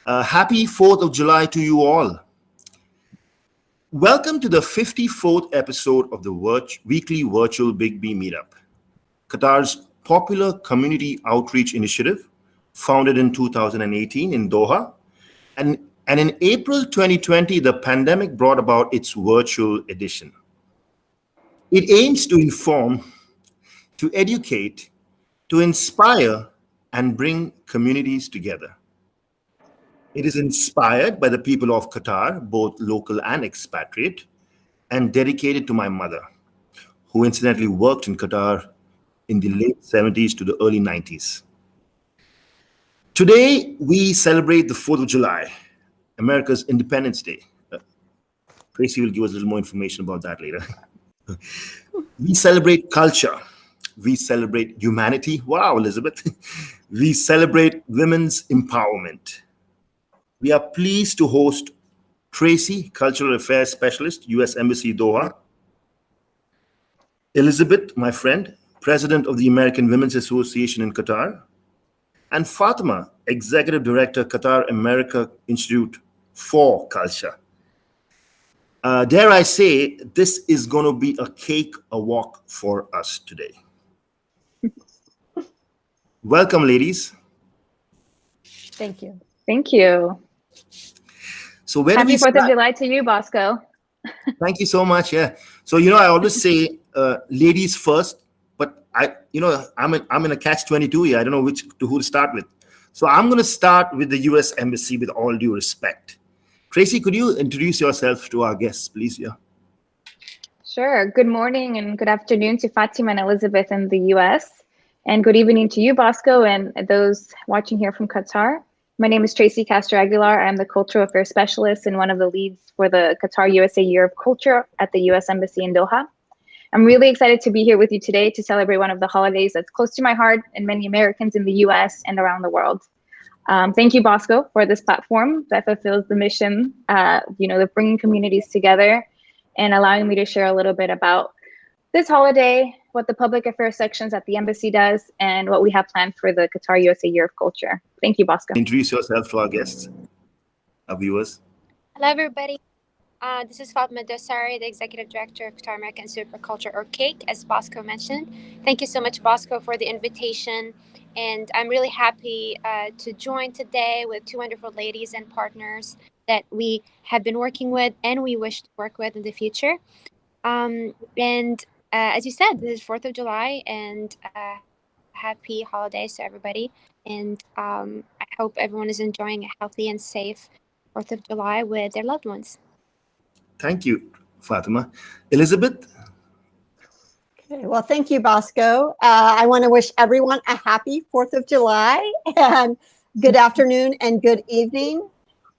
Happy 4th of July to you all. Welcome to the 54th episode of the weekly virtual Big B Meetup, Qatar's popular community outreach initiative founded in 2018 in Doha. And in April 2020, the pandemic brought about its virtual edition. It aims to inform, to educate, to inspire, and bring communities together. It is inspired by the people of Qatar, both local and expatriate, and dedicated to my mother, who incidentally worked in Qatar in the late 70s to the early 90s. Today, we celebrate the 4th of July, America's Independence Day. Tracy will give us a little more information about that later. We celebrate culture. We celebrate humanity. Wow, Elizabeth. We celebrate women's empowerment. We are pleased to host Tracy, Cultural Affairs Specialist, U.S. Embassy Doha. Elizabeth, my friend, President of the American Women's Association in Qatar. And Fatima, Executive Director, Qatar America Institute for Culture. Dare I say, this is going to be a cake, a walk for us today. Welcome, ladies. Thank you. Thank you. So where Happy 4th of July to you, Bosco. Thank you so much. Yeah. So, I always say ladies first, but I'm in a catch-22 here. I don't know who to start with. So I'm going to start with the U.S. Embassy with all due respect. Tracy, could you introduce yourself to our guests, please? Yeah. Sure. Good morning and good afternoon to Fatima and Elizabeth in the U.S. And good evening to you, Bosco, and those watching here from Qatar. My name is Tracy Castro Aguilar. I'm the Cultural Affairs Specialist and one of the leads for the Qatar USA Year of Culture at the U.S. Embassy in Doha. I'm really excited to be here with you today to celebrate one of the holidays that's close to my heart and many Americans in the U.S. and around the world. Thank you, Bosco, for this platform that fulfills the mission, of bringing communities together and allowing me to share a little bit about this holiday, what the public affairs sections at the embassy does, and what we have planned for the Qatar USA Year of Culture. Thank you, Bosco. Introduce yourself to our guests, our viewers. Hello, everybody. This is Fatima Dosari, the Executive Director of Qatar American Institute for Culture, or CAIC, as Bosco mentioned. Thank you so much, Bosco, for the invitation. And I'm really happy to join today with two wonderful ladies and partners that we have been working with and we wish to work with in the future. As you said, this is 4th of July, and happy holidays to everybody. And I hope everyone is enjoying a healthy and safe 4th of July with their loved ones. Thank you, Fatima. Elizabeth? Okay, well, thank you, Bosco. I want to wish everyone a happy 4th of July and good afternoon and good evening.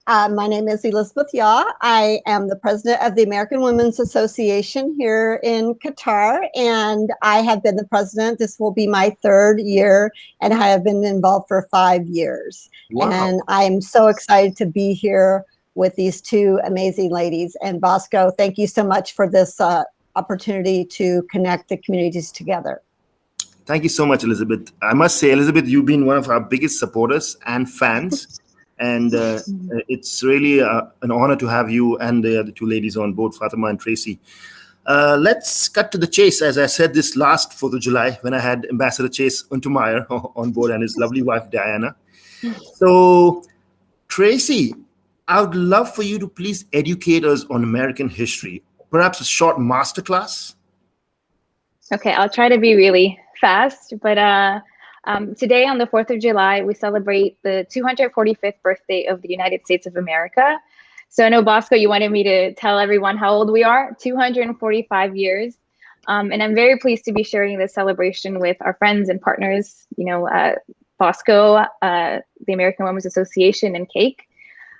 My name is Elizabeth Yaw. I am the president of the American Women's Association here in Qatar, and I have been the president. This will be my 3rd year, and I have been involved for 5 years. Wow. And I am so excited to be here with these two amazing ladies. And Bosco, thank you so much for this opportunity to connect the communities together. Thank you so much, Elizabeth. I must say, Elizabeth, you've been one of our biggest supporters and fans. And it's really an honor to have you and the other two ladies on board, Fatima and Tracy. Let's cut to the chase. As I said this last 4th of July, when I had Ambassador Chase Untermeyer on board and his lovely wife, Diana. So, Tracy, I would love for you to please educate us on American history. Perhaps a short masterclass? Okay, I'll try to be really fast, but today on the 4th of July, we celebrate the 245th birthday of the United States of America. So I know, Bosco, you wanted me to tell everyone how old we are, 245 years. And I'm very pleased to be sharing this celebration with our friends and partners, Bosco, the American Women's Association, and CAIC.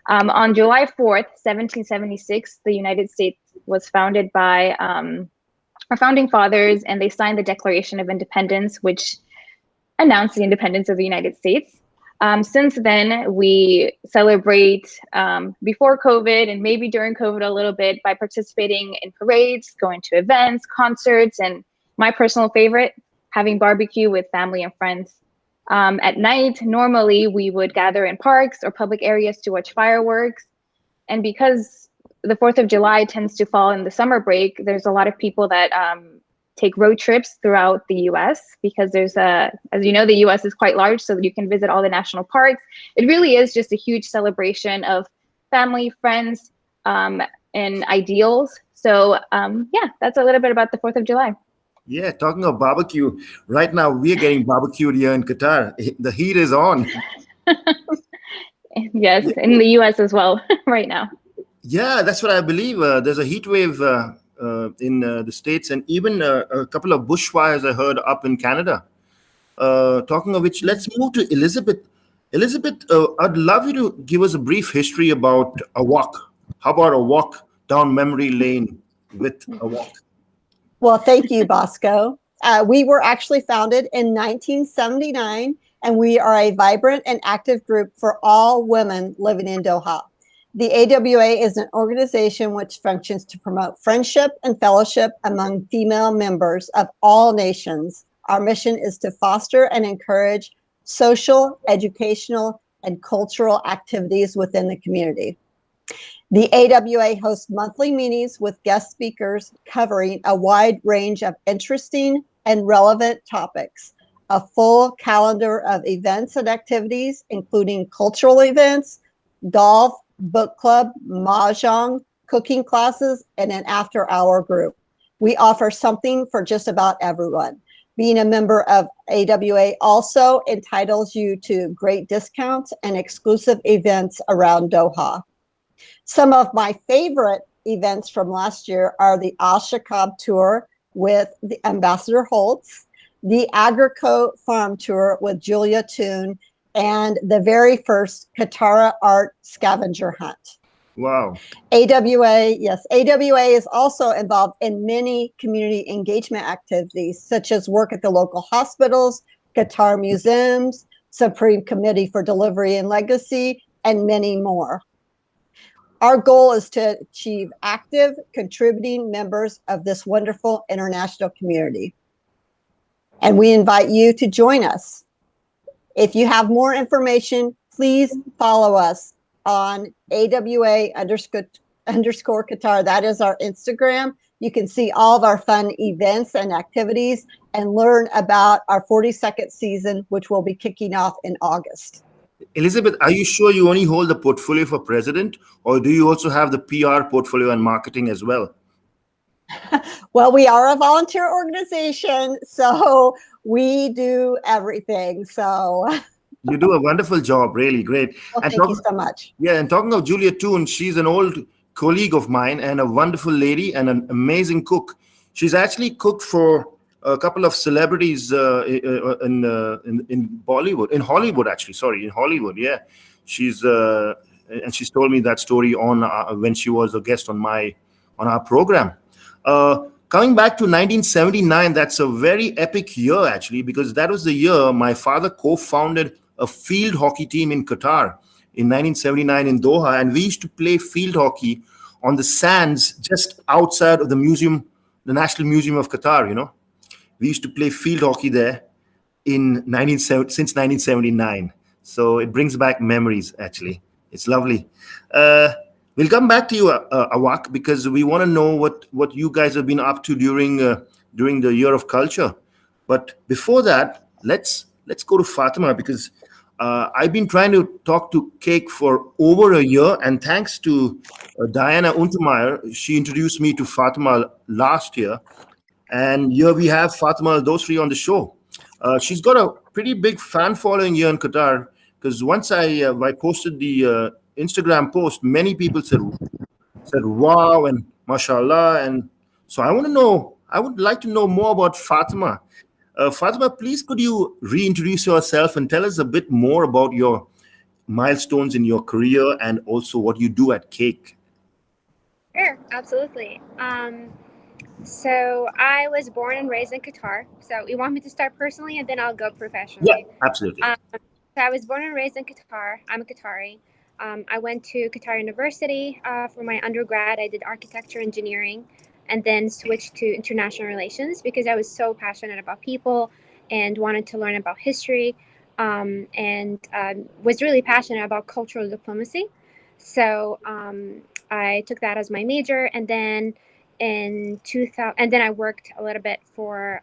On July 4th, 1776, the United States was founded by our founding fathers, and they signed the Declaration of Independence, which announced the independence of the United States. Since then, we celebrate before COVID and maybe during COVID a little bit by participating in parades, going to events, concerts, and my personal favorite, having barbecue with family and friends. At night, normally we would gather in parks or public areas to watch fireworks. And because the 4th of July tends to fall in the summer break, there's a lot of people that take road trips throughout the US because there's as you know, the US is quite large, so that you can visit all the national parks. It really is just a huge celebration of family, friends, and ideals. So yeah, that's a little bit about the 4th of July. Yeah, talking of barbecue, right now we are getting barbecued here in Qatar. The heat is on. Yes, in the US as well right now. Yeah, that's what I believe. There's a heat wave in the States, and even a couple of bushfires I heard up in Canada. Talking of which, let's move to Elizabeth. Elizabeth, I'd love you to give us a brief history about AWAQ. How about a walk down memory lane with AWAQ? Well, thank you, Bosco. We were actually founded in 1979, and we are a vibrant and active group for all women living in Doha. The AWA is an organization which functions to promote friendship and fellowship among female members of all nations. Our mission is to foster and encourage social, educational, and cultural activities within the community. The AWA hosts monthly meetings with guest speakers covering a wide range of interesting and relevant topics. A full calendar of events and activities, including cultural events, golf, book club, mahjong, cooking classes, and an after-hour group. We offer something for just about everyone. Being a member of AWA also entitles you to great discounts and exclusive events around Doha. Some of my favorite events from last year are the Al Shakab tour with the Ambassador Holtz, the Agrico Farm tour with Julia Toon, and the very first Qatar art scavenger hunt. Wow. AWA is also involved in many community engagement activities, such as work at the local hospitals, Qatar museums, Supreme Committee for Delivery and Legacy, and many more. Our goal is to achieve active, contributing members of this wonderful international community. And we invite you to join us. If you have more information, please follow us on AWA_Qatar. That is our Instagram. You can see all of our fun events and activities and learn about our 42nd season, which will be kicking off in August. Elizabeth, are you sure you only hold the portfolio for president, or do you also have the PR portfolio and marketing as well? Well, we are a volunteer organization, so we do everything. So you do a wonderful job, really great. Well, thank you so much. Yeah, and talking of Julia Toon, she's an old colleague of mine and a wonderful lady and an amazing cook. She's actually cooked for a couple of celebrities in Bollywood, in Hollywood, actually. Sorry, in Hollywood. Yeah, she's and she's told me that story on when she was a guest on our program. Coming back to 1979, that's a very epic year, actually, because that was the year my father co-founded a field hockey team in Qatar in 1979 in Doha, and we used to play field hockey on the sands just outside of the museum, the National Museum of Qatar. You know, we used to play field hockey there since 1979. So it brings back memories. Actually, it's lovely. We'll come back to you, AWAQ, because we want to know what you guys have been up to during the Year of Culture. But before that, let's go to Fatima, because I've been trying to talk to Cake for over a year, and thanks to Diana Untermeyer, she introduced me to Fatima last year, and here we have Fatima Al-Dosri on the show. She's got a pretty big fan following here in Qatar, because once I posted the Instagram post, many people said wow and mashallah, and so I would like to know more about Fatima. Fatima, please could you reintroduce yourself and tell us a bit more about your milestones in your career and also what you do at Cake? Sure, absolutely. So I was born and raised in Qatar. So you want me to start personally and then I'll go professionally? Yeah, absolutely. So I was born and raised in Qatar. I'm a Qatari. I went to Qatar University for my undergrad. I did architecture engineering and then switched to international relations because I was so passionate about people and wanted to learn about history. and was really passionate about cultural diplomacy. So I took that as my major, and then in 2000, and then I worked a little bit for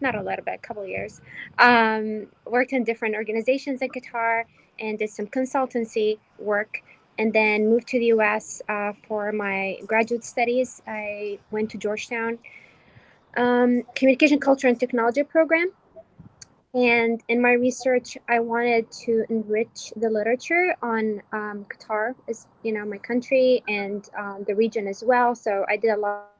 not a little bit, a couple of years. Worked in different organizations in Qatar and did some consultancy work, and then moved to the U.S. For my graduate studies. I went to Georgetown Communication, Culture, and Technology program. And in my research, I wanted to enrich the literature on Qatar, as you know, my country, and the region as well. So I did a lot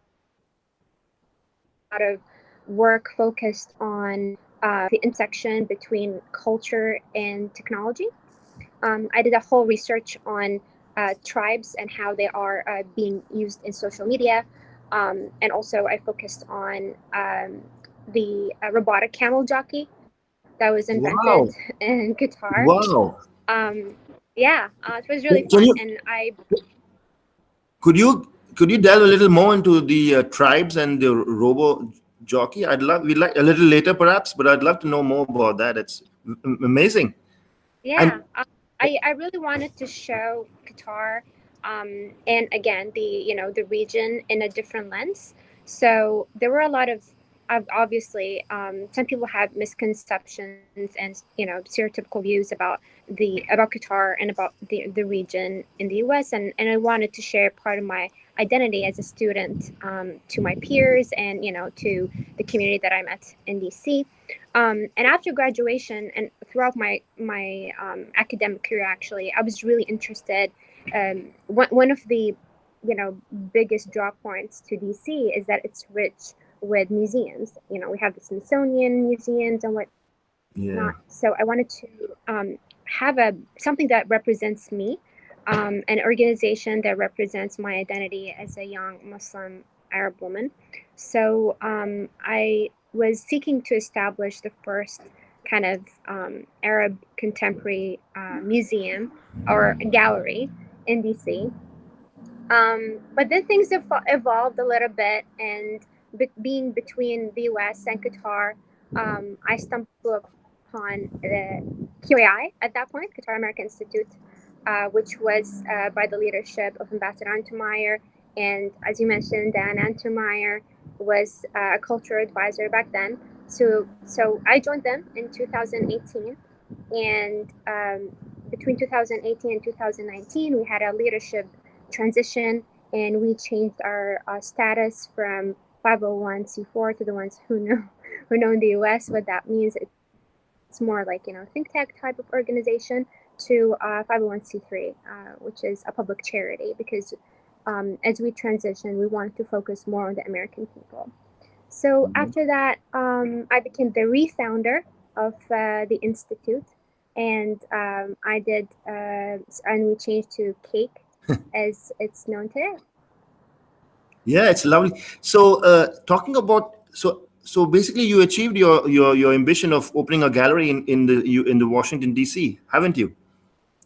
of work focused on the intersection between culture and technology. I did a whole research on tribes and how they are being used in social media. And also I focused on the robotic camel jockey that was invented Wow. in Qatar. Wow. Yeah, it was really Can fun. you And I, could you delve a little more into the tribes and the robo jockey? We'd like a little later perhaps, but I'd love to know more about that. It's amazing. yeah, And I really wanted to show Qatar, and again, the region in a different lens. So there were a lot of obviously, some people have misconceptions and stereotypical views about Qatar and about the region in the U.S. and I wanted to share part of my identity as a student to my peers and to the community that I met in DC. And after graduation and throughout my academic career, actually, I was really interested. One of the biggest draw points to DC is that it's rich with museums. We have the Smithsonian museums and whatnot. yeah. So I wanted to have something that represents me, an organization that represents my identity as a young Muslim Arab woman. So I was seeking to establish the first kind of Arab contemporary museum or gallery in DC. But then things evolved a little bit, and being between the US and Qatar, I stumbled upon the QAI at that point, Qatar American Institute, which was by the leadership of Ambassador Untermeyer. And as you mentioned, Dan Untermeyer was a cultural advisor back then. So I joined them in 2018. And between 2018 and 2019, we had a leadership transition, and we changed our status from 501c4 to the ones who know in the US what that means. It's more like think tank type of organization to 501c3, which is a public charity, because as we transition, we wanted to focus more on the American people. So after that, I became the re-founder of the institute, and I did, and we changed to Cake as it's known today. Yeah, it's lovely. So, talking about so basically, you achieved your ambition of opening a gallery in the Washington D.C., haven't you,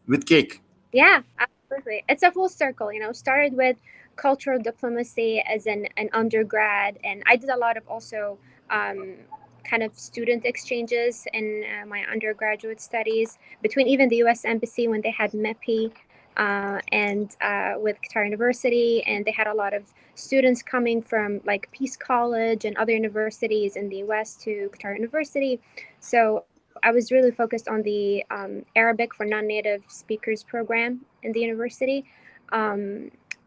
with Cake? Yeah, absolutely. It's a full circle. Started with cultural diplomacy as an undergrad, and I did a lot of also kind of student exchanges in my undergraduate studies between even the U.S. Embassy when they had MEPI. And with Qatar University, and they had a lot of students coming from like Peace College and other universities in the US to Qatar University. So I was really focused on the Arabic for non-native speakers program in the university.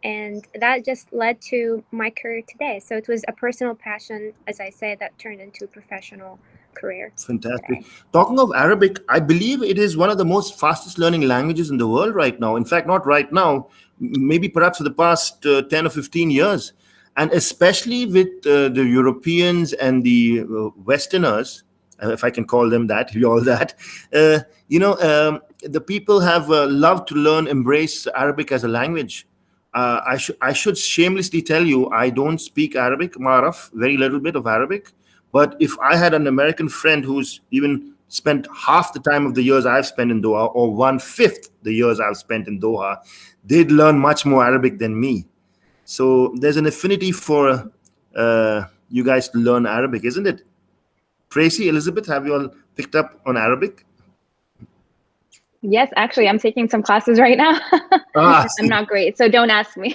And that just led to my career today. So it was a personal passion, as I say, that turned into a professional career. Fantastic. Talking of Arabic, I believe it is one of the most fastest learning languages in the world right now. In fact, not right now, maybe perhaps for the past 10 or 15 years. And especially with the Europeans and the Westerners, if I can call them that, all that, the people have loved to learn, embrace Arabic as a language. I should shamelessly tell you, I don't speak Arabic, Maraf, very little bit of Arabic. But if I had an American friend who's even spent half the time of the years I've spent in Doha, or 1/5 the years I've spent in Doha, they'd learn much more Arabic than me. So there's an affinity for you guys to learn Arabic, isn't it? Tracy, Elizabeth, have you all picked up on Arabic? Yes, actually, I'm taking some classes right now. Ah, I'm not great, so don't ask me.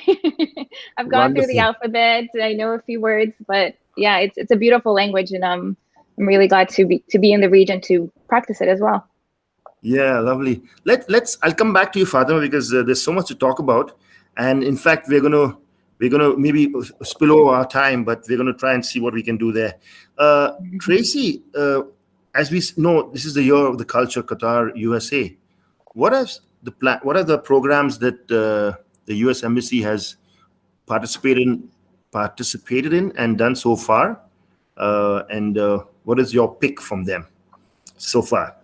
I've gone through the wonderful. alphabet. I know a few words, but yeah, it's a beautiful language, and I'm really glad to be in the region to practice it as well. Yeah, lovely. Let's. I'll come back to you, Fatima, because there's so much to talk about, and in fact, we're gonna maybe spill over our time, but we're gonna try and see what we can do there. Tracy, as we know, this is the year of the culture, Qatar, USA. What are the plan? What are the programs that the U.S. Embassy has participated in and done so far? And what is your pick from them so far?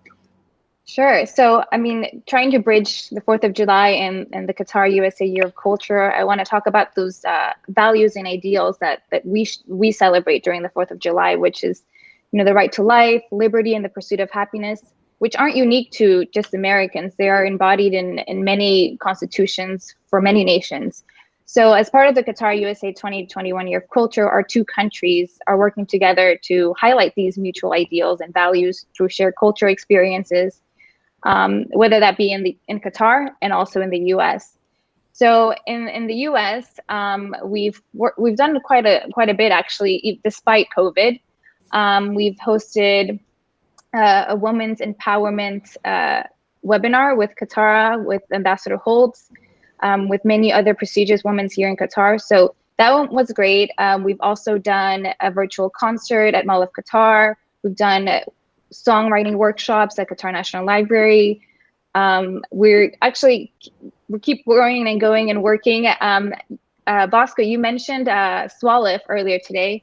Sure. So, I mean, trying to bridge the 4th of July and the Qatar USA Year of Culture, I want to talk about those values and ideals that we celebrate during the 4th of July, which is, the right to life, liberty, and the pursuit of happiness, which aren't unique to just Americans. They are embodied in many constitutions for many nations. So, as part of the Qatar USA 2021 Year of Culture, our two countries are working together to highlight these mutual ideals and values through shared cultural experiences, whether that be in Qatar and also in the U.S. So in the U.S., we've done quite a bit actually, despite COVID. We've hosted a women's empowerment webinar with Qatar, with Ambassador Holtz, with many other prestigious women here in Qatar. So that one was great. We've also done a virtual concert at Mall of Qatar. We've done songwriting workshops at Qatar National Library. We keep growing and going and working. Bosco, you mentioned Swalif earlier today.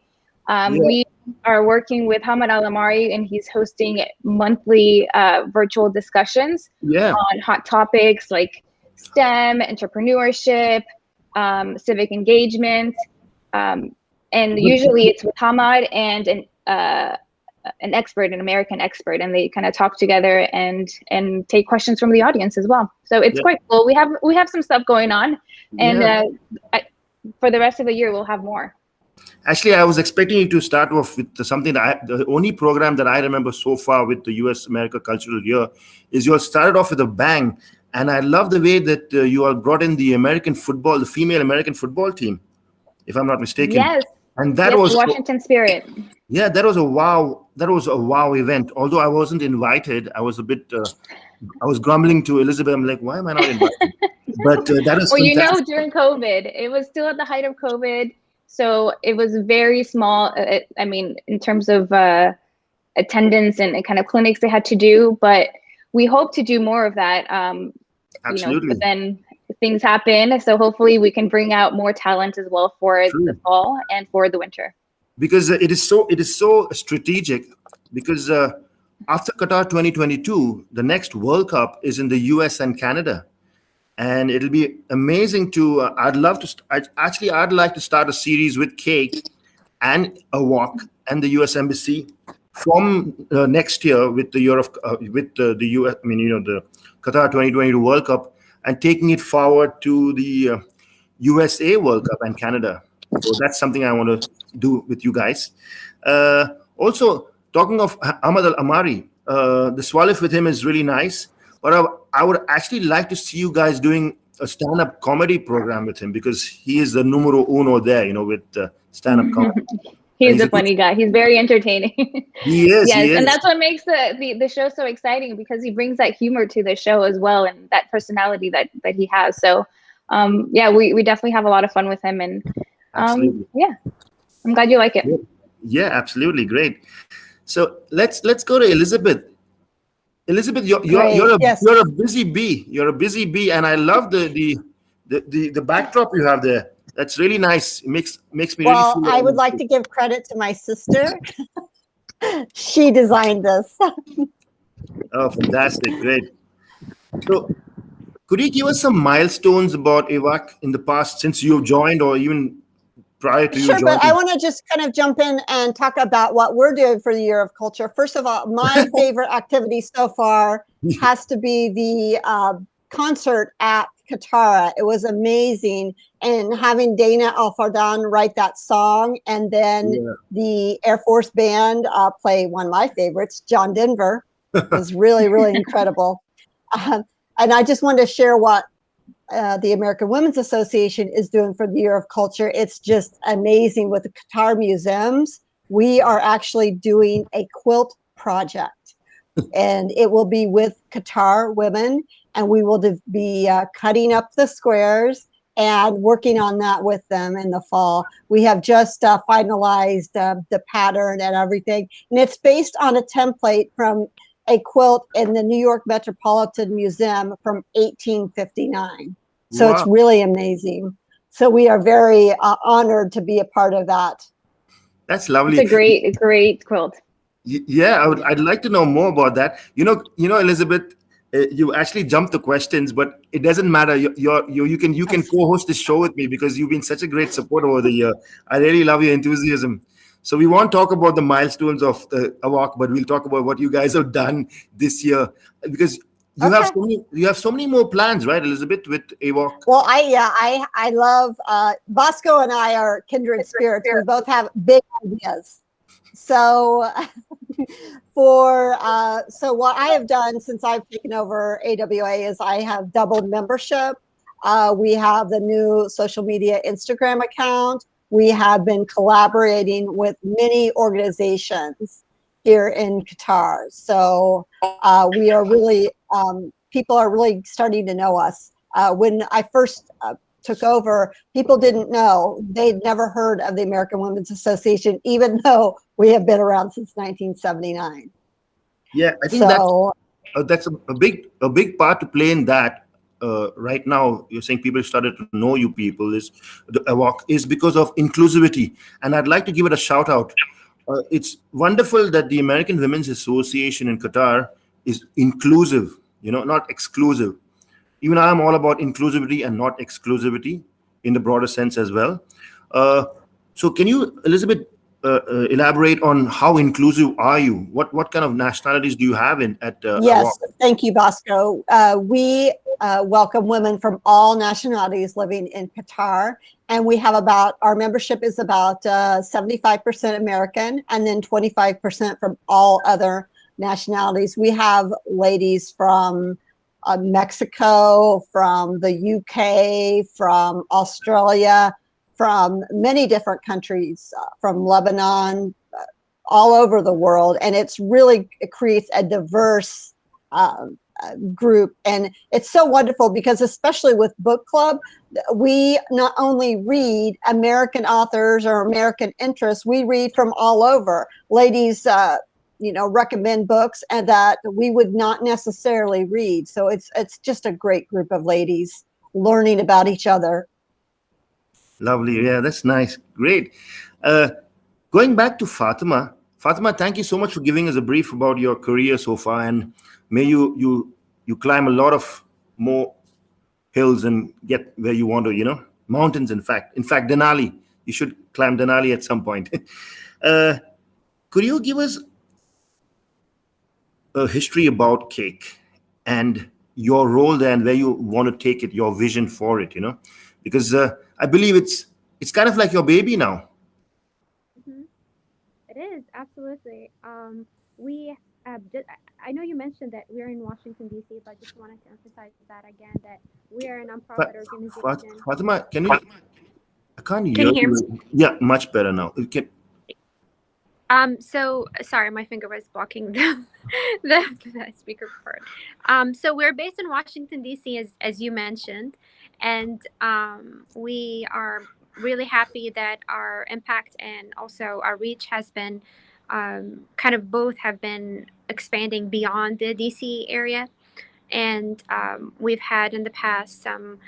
Yeah. We are working with Hamad Al Amari, and he's hosting monthly virtual discussions on hot topics like STEM, entrepreneurship, civic engagement, and usually it's with Hamad and an expert, an American expert, and they kind of talk together and take questions from the audience as well. So it's quite cool. We have some stuff going on, and for the rest of the year we'll have more. Actually, I was expecting you to start off with something the only program that I remember so far with the US America Cultural Year is you all started off with a bang. And I love the way that you all brought in the female American football team, if I'm not mistaken. Yes. And that was Washington Spirit. Yeah, that was a wow event. Although I wasn't invited, I was a bit, I was grumbling to Elizabeth. I'm like, why am I not invited? But that is well, during COVID, it was still at the height of COVID. So it was very small. I mean, in terms of attendance and kind of clinics they had to do, but we hope to do more of that. Absolutely. But then things happen. So hopefully we can bring out more talent as well for the fall and for the winter. Because it is so strategic. Because after Qatar 2022, the next World Cup is in the US and Canada. And it'll be amazing to, I'd like to start a series with Cake and AWAQ and the US Embassy from next year with the year of, the US, the Qatar 2022 World Cup, and taking it forward to the USA World Cup and Canada. So that's something I want to do with you guys. Also, talking of Ahmad Al Amari, the Swalif with him is really nice. But I would actually like to see you guys doing a stand-up comedy program with him, because he is the numero uno there, with stand-up comedy. He's a funny guy. He's very entertaining. He is. Yes, he is. And that's what makes the show so exciting, because he brings that humor to the show as well, and that personality that he has. So, we definitely have a lot of fun with him, and I'm glad you like it. Yeah, absolutely, great. So let's go to Elizabeth. Elizabeth, you're a busy bee. You're a busy bee, and I love the backdrop you have there. That's really nice. It makes me really feel. Well, I would like to give credit to my sister. She designed this. Oh, fantastic! Great. So, could you give us some milestones about AWAQ in the past, since you've joined, or even prior to you joining? Sure, but I want to just kind of jump in and talk about what we're doing for the Year of Culture. First of all, my favorite activity so far has to be the concert at Qatar. It was amazing, and having Dana Al Fardan write that song, and then the Air Force Band play one of my favorites, John Denver, was really, really incredible. And I just wanted to share what the American Women's Association is doing for the Year of Culture. It's just amazing with the Qatar museums. We are actually doing a quilt project, and it will be with Qatar women, and we will be cutting up the squares and working on that with them in the fall. We have just finalized the pattern and everything, and it's based on a template from a quilt in the New York Metropolitan Museum from 1859. So it's Wow, really amazing. So we are very honored to be a part of that. that's It's a lovely. great quilt. Yeah, I'd like to know more about that. Elizabeth, you actually jumped the questions, but it doesn't matter. You can co-host this show with me because you've been such a great support over the year. I really love your enthusiasm. So we won't talk about the milestones of the AWAQ, but we'll talk about what you guys have done this year because Okay. you have so many more plans, right, Elizabeth, with AWAQ? Well, I love Bosco and I are kindred spirits. We both have big ideas. So so what I have done since I've taken over AWA is I have doubled membership. We have the new social media Instagram account. We have been collaborating with many organizations here in Qatar. So we are really people are really starting to know us. When I first took over, people didn't know. They'd never heard of the American Women's Association, even though we have been around since 1979. Yeah, I think So that's a big part to play in that. Right now, you're saying people started to know you. People is the AWAQ is because of inclusivity, and I'd like to give it a shout out. It's wonderful that the American Women's Association in Qatar is inclusive. Not exclusive. Even I am all about inclusivity and not exclusivity in the broader sense as well. Uh, so, can you, Elizabeth, elaborate on how inclusive are you? What kind of nationalities do you have in at AWAQ? yes, thank you, Bosco. We welcome women from all nationalities living in Qatar, and we have our membership is about 75% American, and then 25% from all other nationalities. We have ladies from Mexico, from the UK, from Australia, from many different countries, from Lebanon, all over the world. And it creates a diverse group. And it's so wonderful because, especially with book club, we not only read American authors or American interests, we read from all over. Ladies, recommend books and that we would not necessarily read. So it's just a great group of ladies learning about each other. Lovely. Yeah, that's nice. Great. Uh, Going back to Fatima. Fatima, thank you so much for giving us a brief about your career so far, and may you climb a lot of more hills and get where you want to. Mountains. In fact, Denali. You should climb Denali at some point. uh, could you give us a history about cake and your role there and where you want to take it, your vision for it? Because I believe it's kind of like your baby now. Mhm. It is absolutely. We I know you mentioned that we're in Washington D.C., but just wanted to emphasize that again that we are a Fa- nonprofit organization. Fatima, can you? I can't Can hear you hear me? you. Yeah, much better now. So sorry, my finger was blocking the speaker cord. So we're based in Washington D.C. as you mentioned, and we are really happy that our impact and also our reach has been kind of both have been expanding beyond the D.C. area, and we've had in the past some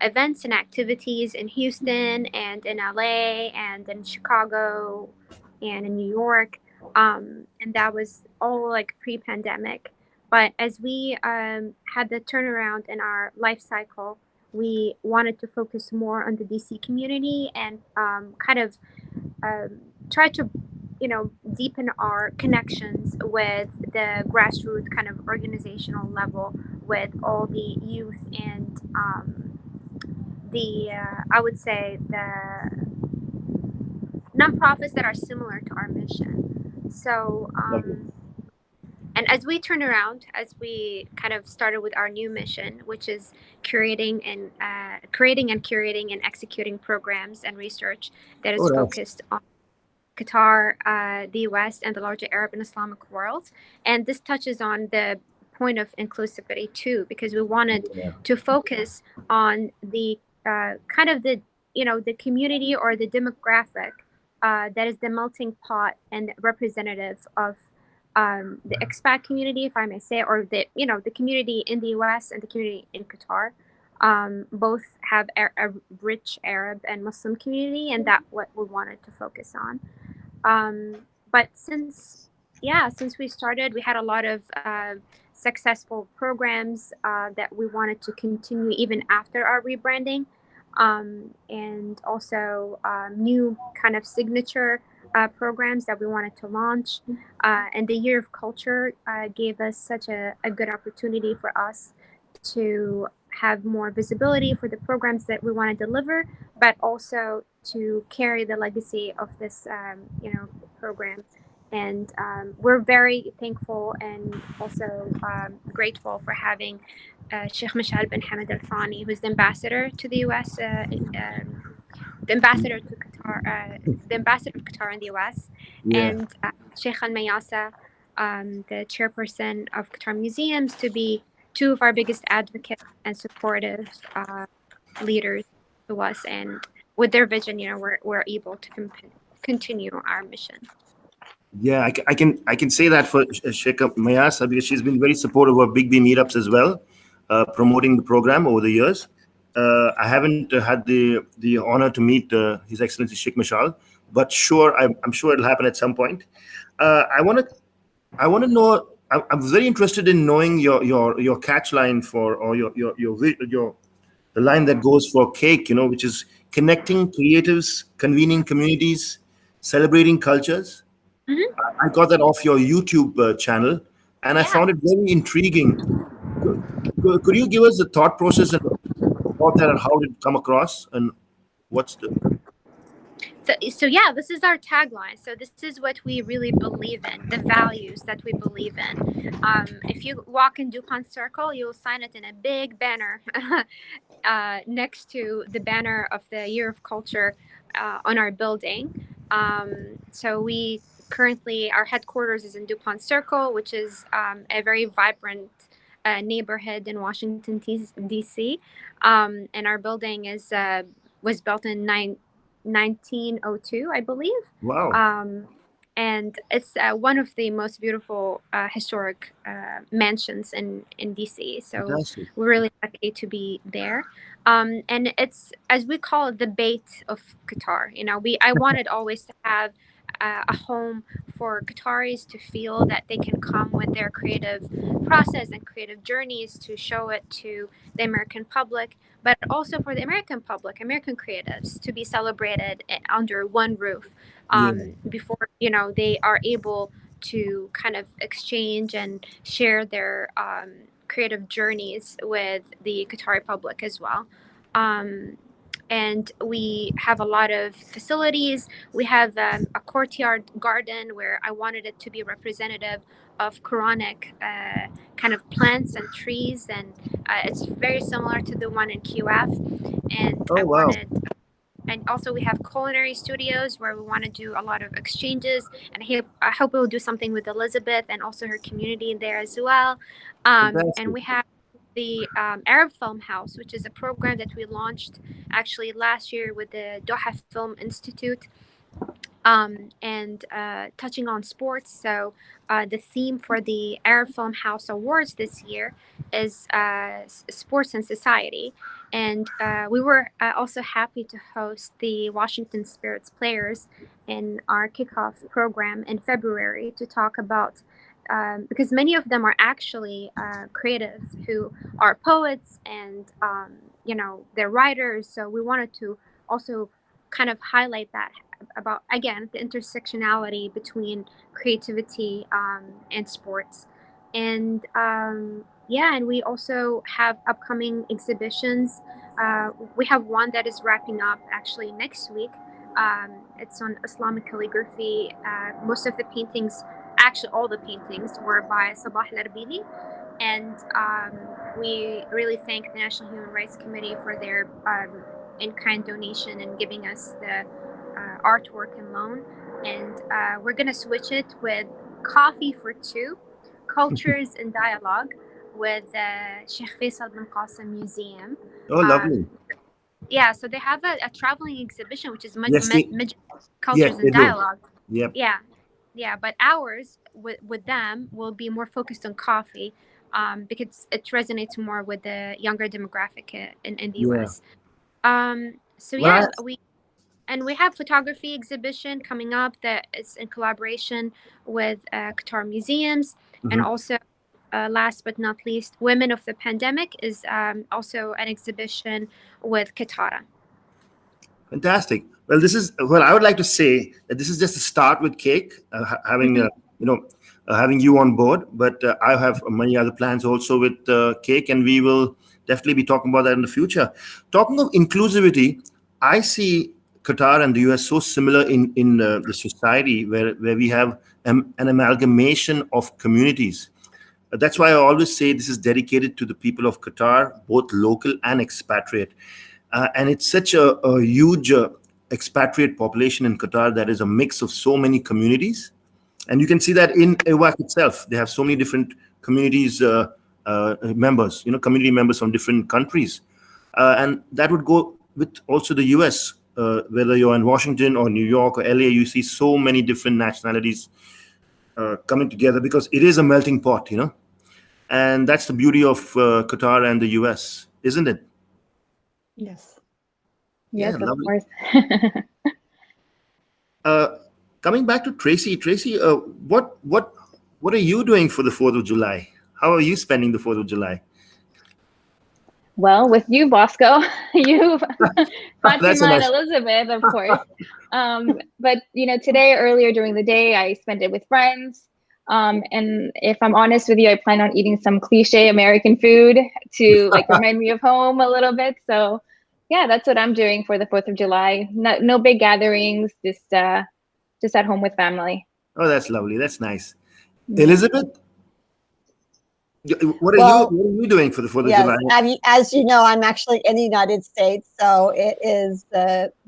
events and activities in Houston and in LA and in Chicago and in New York. And that was all like pre-pandemic. But as we had the turnaround in our life cycle, we wanted to focus more on the DC community and kind of um, try to deepen our connections with the grassroots kind of organizational level with all the youth and the I would say the nonprofits that are similar to our mission. So Lovely. and And as we turn around, as we kind of started with our new mission, which is creating and curating and executing programs and research that is Oh, that's focused on Qatar, the US, and the larger Arab and Islamic world. And this touches on the point of inclusivity too, because we wanted to focus on the kind of the the community or the demographic that is the melting pot and representative of the expat community, if I may say, or the community in the US and the community in Qatar. Both have a rich Arab and Muslim community, and that's what we wanted to focus on. But since we started, we had a lot of successful programs that we wanted to continue even after our rebranding, and also new kind of signature programs that we wanted to launch. And the Year of Culture gave us such a good opportunity for us to have more visibility for the programs that we want to deliver, but also to carry the legacy of this, program. And we're very thankful and also grateful for having Sheikh Mashal bin Hamad Al Thani, who's the ambassador to the U.S., the ambassador to Qatar, the ambassador of Qatar in the U.S., and Sheikh Al Mayasa, the chairperson of Qatar Museums, to be two of our biggest advocates and supportive leaders to us. And with their vision, we're able to continue our mission. Yeah, I can say that for Sheikh Mayasa, because she's been very supportive of Big B meetups as well, promoting the program over the years. I haven't had the honor to meet His Excellency Sheikh Mashal, but I'm sure it'll happen at some point. I want to know. I'm very interested in knowing your catch line for, or the line that goes for cake. Which is connecting creatives, convening communities, celebrating cultures. Mm-hmm. I got that off your YouTube channel, and I found it very intriguing. Could you give us the thought process about that, and how did it come across, and what's the? So yeah, this is our tagline. So this is what we really believe in, the values that we believe in. If you walk in DuPont Circle, you'll find it in a big banner next to the banner of the Year of Culture on our building. So we currently, our headquarters is in DuPont Circle, which is a very vibrant neighborhood in Washington, D.C. And our building was built in 1902, I believe. Wow. And it's one of the most beautiful historic mansions in DC. So Fantastic. we're really lucky to be there. And it's, as we call it, the bait of Qatar. I wanted always to have a home for Qataris to feel that they can come with their creative process and creative journeys to show it to the American public, but also for the American public, American creatives, to be celebrated under one roof before they are able to kind of exchange and share their creative journeys with the Qatari public as well. And we have a lot of facilities. We have a courtyard garden where I wanted it to be representative of Quranic kind of plants and trees, and it's very similar to the one in QF. And and also we have culinary studios where we want to do a lot of exchanges, and I hope we'll do something with Elizabeth and also her community there as well. And we have the Arab Film House, which is a program that we launched actually last year with the Doha Film Institute, and touching on sports. So the theme for the Arab Film House Awards this year is sports and society. And we were also happy to host the Washington Spirits players in our kickoff program in February to talk about, because many of them are actually creatives who are poets and, they're writers. So we wanted to also kind of highlight that about, again, the intersectionality between creativity and sports. And and we also have upcoming exhibitions. We have one that is wrapping up actually next week. It's on Islamic calligraphy. Most of the paintings actually all the paintings were by Sabah Larbili, and we really thank the National Human Rights Committee for their in-kind donation and giving us the artwork and loan. And we're gonna switch it with Coffee for Two, Cultures in Dialogue, with Sheikh Faisal bin Qasim Museum. Oh, lovely. Yeah, so they have a traveling exhibition, which is Yes, Cultures they in do. Dialogue. Yep. Yeah, but ours with them will be more focused on coffee, because it resonates more with the younger demographic in the Yeah. US. So Well, yeah, we have photography exhibition coming up that is in collaboration with Qatar Museums, and Mhm. also last but not least, Women of the Pandemic is also an exhibition with Qatar. Fantastic. Well, I would like to say that this is just a start with cake, having having you on board. But I have many other plans also with cake, and we will definitely be talking about that in the future. Talking of inclusivity, I see Qatar and the US so similar in the society where we have an amalgamation of communities. That's why I always say this is dedicated to the people of Qatar, both local and expatriate. And it's such a huge expatriate population in Qatar that is a mix of so many communities. And you can see that in AWAQ itself. They have so many different communities, members, community members from different countries. And that would go with also the US. Whether you're in Washington or New York or LA, you see so many different nationalities coming together because it is a melting pot, And that's the beauty of Qatar and the US, isn't it? Yes. Yes, Yeah, of lovely. course. Coming back to Tracy, what are you doing for the 4th of July? How are you spending the 4th of July? Well, with you, Bosco, you, That's a Fatima, and nice. Elizabeth, of course. But today, earlier during the day, I spent it with friends. And if I'm honest with you, I plan on eating some cliche American food to remind me of home a little bit. So yeah, that's what I'm doing for the 4th of July. No big gatherings, just at home with family. Oh, that's lovely. That's nice. Yeah. Elizabeth, what are Well, you doing for the 4th of yes, July? as you know, I'm actually in the United States, so it is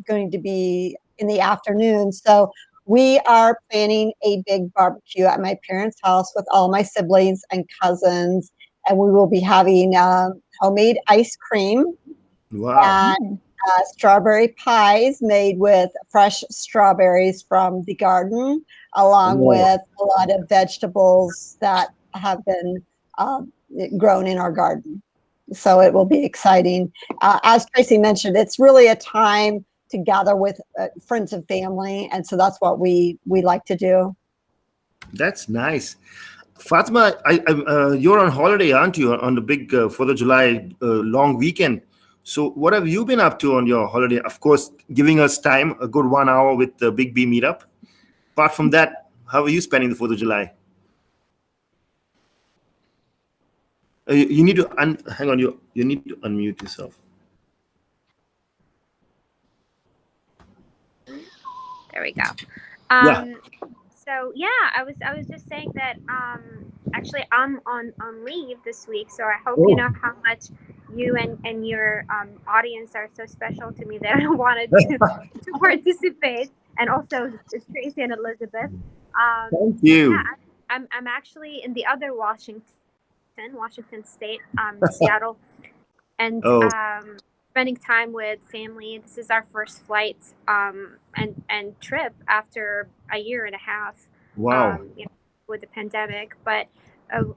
going to be in the afternoon. So we are planning a big barbecue at my parents' house with all my siblings and cousins, and we will be having homemade ice cream Wow. and strawberry pies made with fresh strawberries from the garden, along Wow. with a lot of vegetables that have been grown in our garden. So it will be exciting. As Tracy mentioned, it's really a time to gather with friends and family, and so that's what we like to do. That's nice. Fatima, you're on holiday, aren't you, on the big 4th of July long weekend? So what have you been up to on your holiday? Of course, giving us time, a good 1 hour with the Big B meetup. Apart from that, how are you spending the 4th of July? You need to hang on. You need to unmute yourself. There we go. Yeah. So yeah, I was just saying that actually I'm on leave this week, so I hope you know how much you and your audience are so special to me that I wanted to participate, and also Tracy and Elizabeth. Thank you. Yeah, I'm actually in the other Washington State, Seattle, and spending time with family. This is our first flight and trip after a year and a half. Wow. With the pandemic, but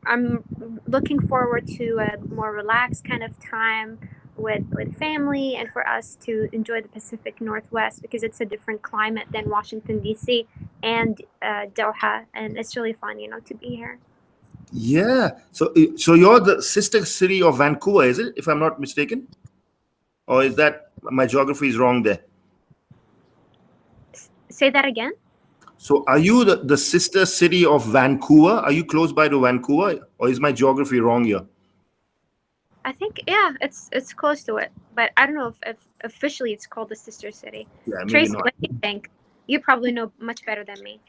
I'm looking forward to a more relaxed kind of time with family, and for us to enjoy the Pacific Northwest, because it's a different climate than Washington D.C. and Doha, and it's really fun, to be here. Yeah. So you're the sister city of Vancouver, is it? If I'm not mistaken, or is that my geography is wrong there? Say that again. So are you the sister city of Vancouver? Are you close by to Vancouver, or is my geography wrong here? I think it's close to it, but I don't know if officially it's called the sister city. Yeah, maybe Tracy, not. what do you think? You probably know much better than me.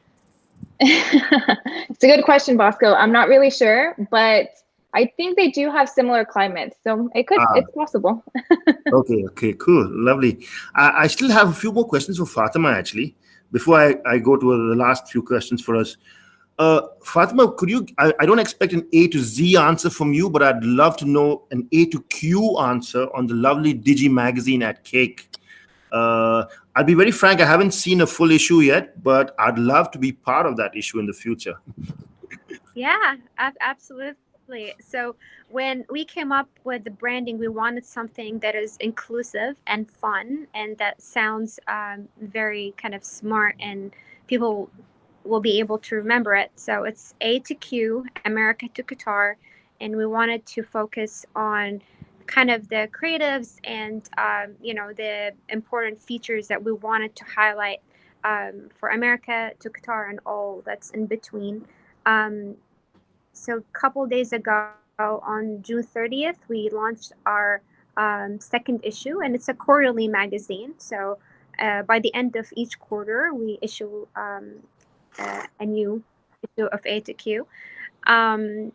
It's a good question, Bosco. I'm not really sure, but I think they do have similar climates, so it's possible. Okay, cool, lovely. I still have a few more questions for Fatima, actually, before I go to the last few questions for us. Fatima, could you? I don't expect an A to Z answer from you, but I'd love to know an A to Q answer on the lovely Digi magazine at Cake. I'll be very frank, I haven't seen a full issue yet, but I'd love to be part of that issue in the future. Yeah, absolutely. So when we came up with the branding, we wanted something that is inclusive and fun, and that sounds very kind of smart, and people will be able to remember it. So it's A to Q, America to Qatar, and we wanted to focus on kind of the creatives and the important features that we wanted to highlight for America to Qatar and all that's in between. So a couple days ago, on June 30th, we launched our second issue, and it's a quarterly magazine. So by the end of each quarter, we issue a new issue of A to Q. And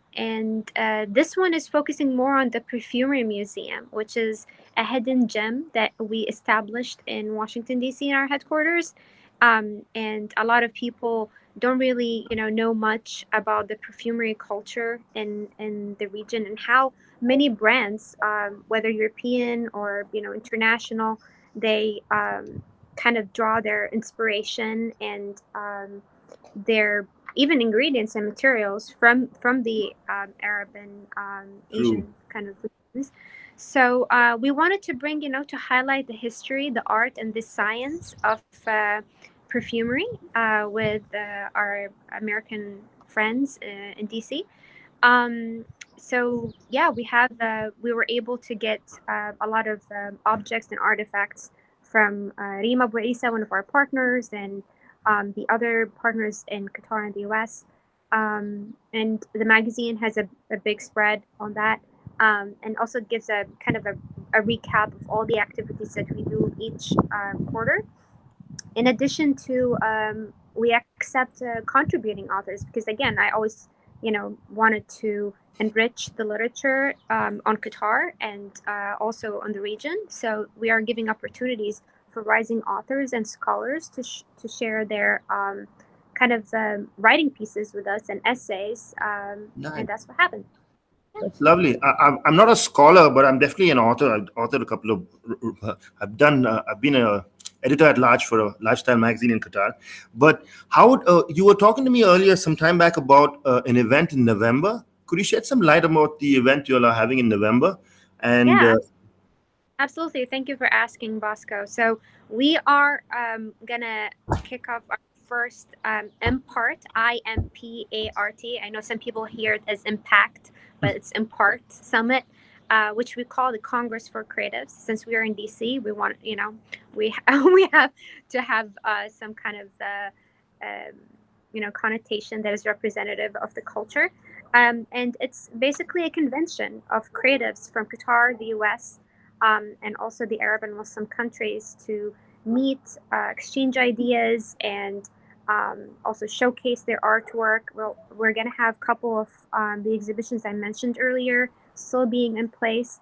this one is focusing more on the Perfumery Museum, which is a hidden gem that we established in Washington, D.C. in our headquarters. And a lot of people don't really know much about the perfumery culture in the region, and how many brands, whether European or international, they kind of draw their inspiration and their even ingredients and materials from the Arab and Asian kind of regions. So we wanted to bring to highlight the history, the art, and the science of perfumery with our American friends in DC. So yeah, we were able to get a lot of objects and artifacts from Rima Abu Isa, one of our partners, and the other partners in Qatar and the US. And the magazine has a big spread on that, and also gives a kind of a recap of all the activities that we do each quarter. In addition to, we accept contributing authors, because again, I always, wanted to enrich the literature on Qatar and also on the region. So we are giving opportunities for rising authors and scholars to share their kind of writing pieces with us and essays, Nice. and that's what happened. That's lovely. I'm not a scholar, but I'm definitely an author. I've authored a couple of. I've been a editor at large for a lifestyle magazine in Qatar. But how you were talking to me earlier, some time back, about an event in November. Could you shed some light about the event you all are having in November? And Yeah, absolutely. Thank you for asking, Bosco. So we are gonna kick off our first Impart, IMPART. I know some people hear it as Impact, but it's Impart Summit, which we call the Congress for Creatives. Since we are in DC, we want, we we have to have some kind of connotation that is representative of the culture. And it's basically a convention of creatives from Qatar, the US, and also the Arab and Muslim countries to meet, exchange ideas, and also showcase their artwork. We're going to have a couple of the exhibitions I mentioned earlier still being in place.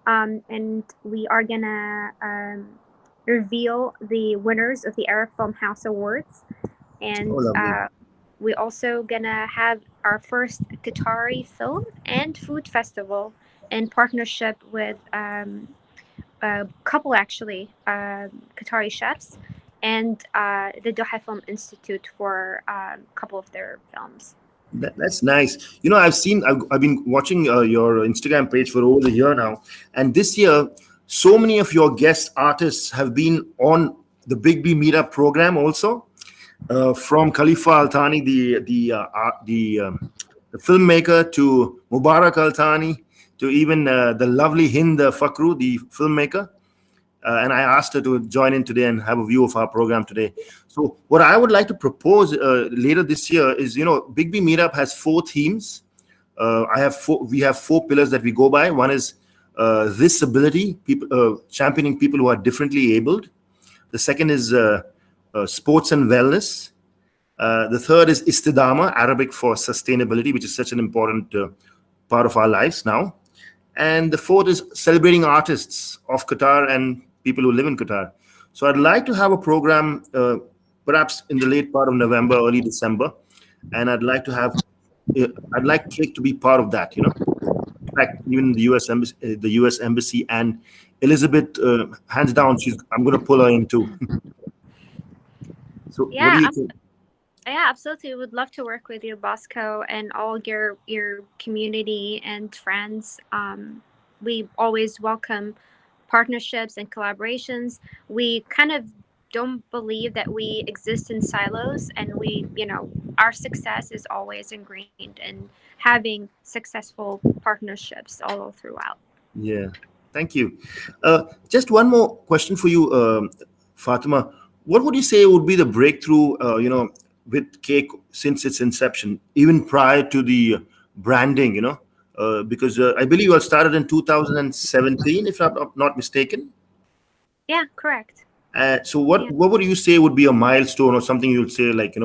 And we are going to reveal the winners of the Arab Film House Awards. And we also going to have our first Qatari film and food festival in partnership with a couple, actually, Qatari chefs, and the Doha Film Institute for a couple of their films. That's nice. I've been watching your Instagram page for over a year now, and this year, so many of your guest artists have been on the Big B Meetup program also. From Khalifa Al Thani, the filmmaker, to Mubarak Al Thani, to even the lovely Hind Fakhru, the filmmaker. And I asked her to join in today and have a view of our program today. So what I would like to propose later this year is, Big B Meetup has 4 themes. We have 4 pillars that we go by. One is this ability, people championing people who are differently abled. The second is sports and wellness. The third is istidama, Arabic for sustainability, which is such an important part of our lives now. And the fourth is celebrating artists of Qatar and people who live in Qatar. So I'd like to have a program, perhaps in the late part of November, early December, and I'd like Cake to be part of that. In fact, even the U.S. embassy and Elizabeth, hands down, I'm going to pull her in too. So, what do Yeah, you think? yeah, absolutely. We would love to work with you, Bosco, and all your community and friends. We always welcome partnerships and collaborations. We kind of don't believe that we exist in silos, and our success is always ingrained in having successful partnerships all throughout. Yeah, thank you. Just one more question for you, Fatima. What would you say would be the breakthrough, with Cake since its inception, even prior to the branding, because I believe you all started in 2017, if I'm not mistaken. Yeah, correct. So what would you say would be a milestone or something you would say like,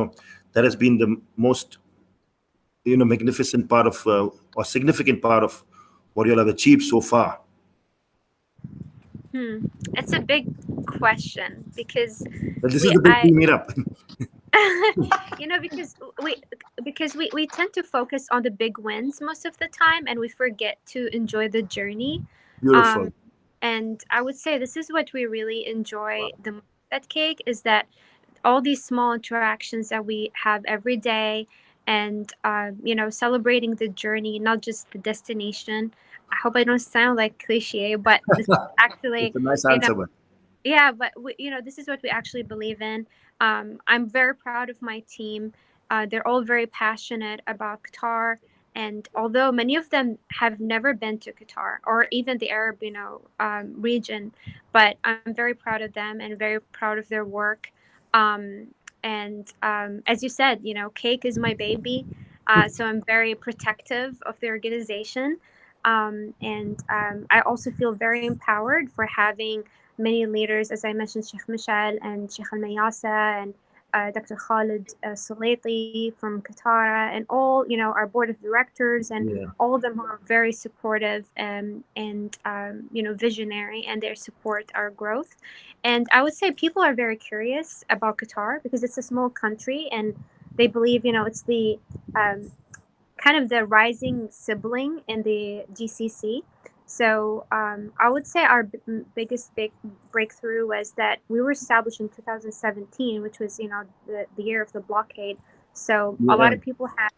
that has been the most, magnificent part of or significant part of what you all have achieved so far? It's a big question because But this is the big team meetup. because we tend to focus on the big wins most of the time, and we forget to enjoy the journey. Beautiful. And I would say this is what we really enjoy the most at Cake, is that all these small interactions that we have every day, and celebrating the journey, not just the destination. I hope I don't sound like cliche, but this is actually It's a nice answer, but yeah, but this is what we actually believe in. I'm very proud of my team. They're all very passionate about Qatar, and although many of them have never been to Qatar or even the Arab, region, but I'm very proud of them and very proud of their work. And as you said, Cake is my baby, so I'm very protective of the organization. And I also feel very empowered for having many leaders, as I mentioned, Sheikh Michel and Sheikh Al Mayasa and Dr. Khalid Sulaiti from Qatar, and all, our board of directors, and yeah, all of them are very supportive, and visionary, and they support our growth. And I would say people are very curious about Qatar because it's a small country, and they believe, it's the kind of the rising sibling in the GCC. So I would say our biggest big breakthrough was that we were established in 2017, which was the year of the blockade. So a lot yeah, of people had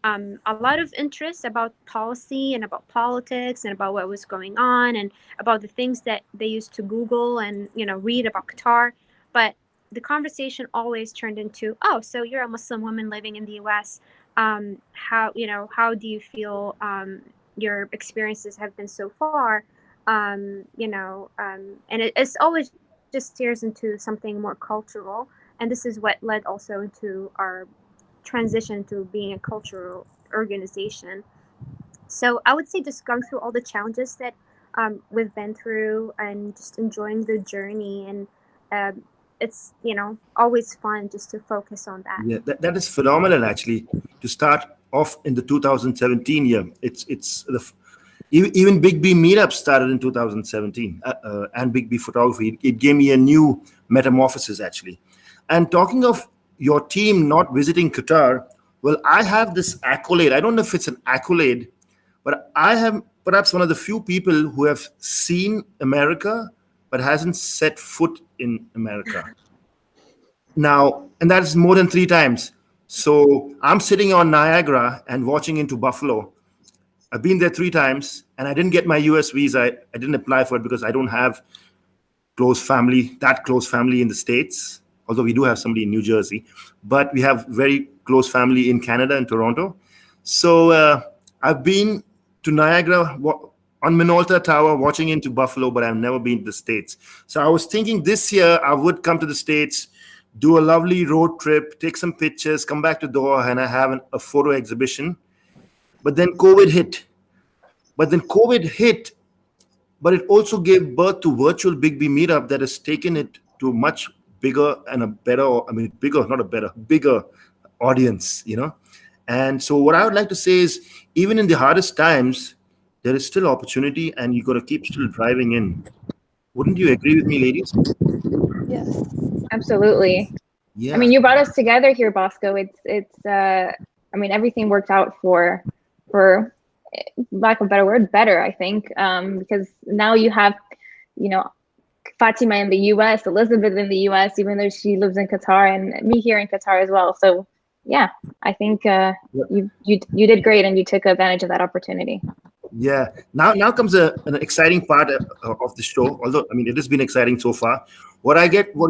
a lot of interest about policy and about politics and about what was going on and about the things that they used to Google and read about Qatar. But the conversation always turned into, oh, so you're a Muslim woman living in the U.S. How do you feel your experiences have been so far? And it's always just steers into something more cultural. And this is what led also into our transition to being a cultural organization. So I would say just going through all the challenges that we've been through and just enjoying the journey. And it's, always fun just to focus on that. yeah. That is phenomenal, actually, to start off in the 2017 year. Even Big B Meetup started in 2017, and Big B Photography. It gave me a new metamorphosis, actually. And talking of your team not visiting Qatar, well, I have this accolade. I don't know if it's an accolade, but I am perhaps one of the few people who have seen America but hasn't set foot in America. Now, and that is more than 3 times. So I'm sitting on Niagara and watching into Buffalo. I've been there 3 times, and I didn't get my US visa. I didn't apply for it because I don't have that close family in the States, although we do have somebody in New Jersey, but we have very close family in Canada and Toronto. So I've been to Niagara on Minolta Tower watching into Buffalo, but I've never been to the States. So I was thinking this year I would come to the States, do a lovely road trip, take some pictures, come back to Doha, and I have a photo exhibition. But then COVID hit. But it also gave birth to virtual Big B Meetup that has taken it to much bigger and a better, I mean, bigger, not a better, bigger audience, And so what I would like to say is, even in the hardest times, there is still opportunity, and you got to keep still driving in. Wouldn't you agree with me, ladies? Yes. Absolutely. Yeah. I mean, you brought us together here, Bosco. It's I mean, everything worked out for lack of a better word, better, I think, because now you have, Fatima in the US, Elizabeth in the US, even though she lives in Qatar, and me here in Qatar as well. So yeah, I think you did great, and you took advantage of that opportunity. Yeah. Now comes an exciting part of the show. Although, I mean, it has been exciting so far. What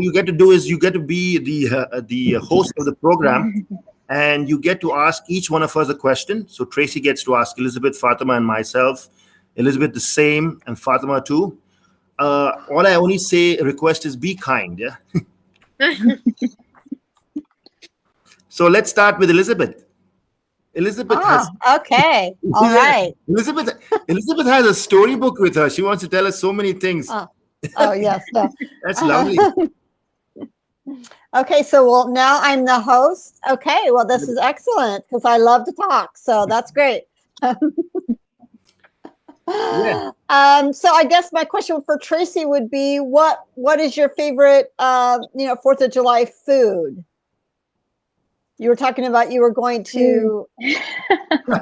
you get to do is you get to be the host of the program, and you get to ask each one of us a question. So Tracy gets to ask Elizabeth, Fatima, and myself. Elizabeth the same, and Fatima too. All I only request is be kind. Yeah. So let's start with Elizabeth. Elizabeth has. Okay. All right. Elizabeth has a storybook with her. She wants to tell us so many things. Oh yes. No. That's lovely. Okay, so now I'm the host. Okay, well, this is excellent because I love to talk, so that's great. Yeah. So I guess my question for Tracy would be, what is your favorite, 4th of July food? You were talking about you were going to.